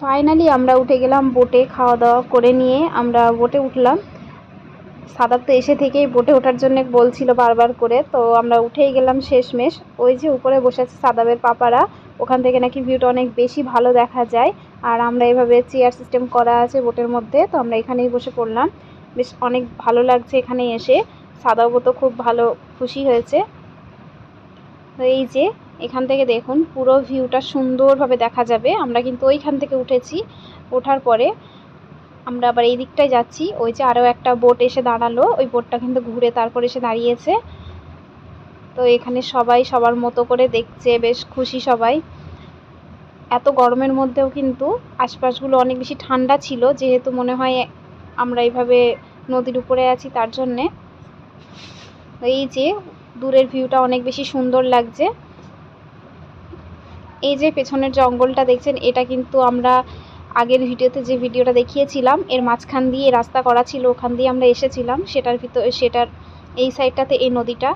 Finally আমরা উঠে গেলাম বোটে। খাওয়া দাওয়া করে নিয়ে আমরা বোটে উঠলাম। সাদাব তো এসে থেকেই বোটে ওঠার জন্য বলছিল বারবার করে, তো আমরা উঠেই গেলাম শেষমেশ। ওই যে উপরে বসে আছে সাদাবের পাপারা, ওখান থেকে নাকি ভিউটা অনেক বেশি ভালো দেখা যায়। আর আমরা এভাবে চেয়ার সিস্টেম করা আছে বোটের মধ্যে, তো আমরা এখানেই বসে পড়লাম। বেশ অনেক ভালো লাগছে এখানে এসে। সাদাবও তো খুব ভালো খুশি হয়েছে। তো এই যে এখান থেকে দেখুন পুরো ভিউটা সুন্দরভাবে দেখা যাবে। আমরা কিন্তু ওইখান থেকে উঠেছি, ওঠার পরে আমরা আবার এই দিকটায় যাচ্ছি। ওই যে আরও একটা বোট এসে দাঁড়ালো, ওই বোটটা কিন্তু ঘুরে তারপর এসে দাঁড়িয়েছে। তো এখানে সবাই সবার মতো করে দেখছে, বেশ খুশি সবাই। এত গরমের মধ্যেও কিন্তু আশপাশগুলো অনেক বেশি ঠান্ডা ছিল, যেহেতু মনে হয় আমরা এইভাবে নদীর উপরে আছি তার জন্যে। এই যে দূরের ভিউটা অনেক বেশি সুন্দর লাগছে। এই যে পেছনের জঙ্গলটা দেখছেন, এটা কিন্তু আমরা আগের ভিডিওতে যে ভিডিওটা দেখিয়েছিলাম এর মাঝখান দিয়ে রাস্তা করা ছিল, ওখান দিয়ে আমরা এসেছিলাম। সেটার এই সাইডটাতে এই নদীটা।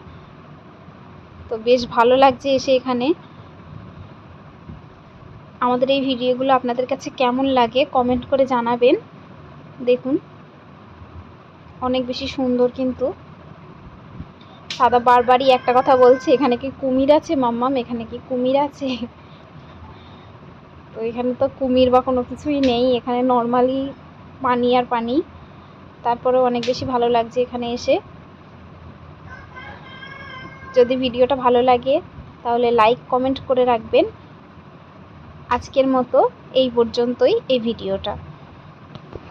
তো বেশ ভালো লাগছে এসে এখানে। আমাদের এই ভিডিওগুলো আপনাদের কাছে কেমন লাগে কমেন্ট করে জানাবেন। দেখুন অনেক বেশি সুন্দর। কিন্তু সাদা বারবারই একটা কথা বলছে, এখানে কি কুমির আছে মাম্মাম, এখানে কি কুমির আছে? তো এখানে তো কুমির বা কোনো কিছুই নেই, এখানে নর্মালি পানি আর পানি। তারপরেও অনেক বেশি ভালো লাগছে এখানে এসে। যদি ভিডিওটা ভালো লাগে তাহলে লাইক কমেন্ট করে রাখবেন। আজকের মতো এই পর্যন্তই এই ভিডিওটা।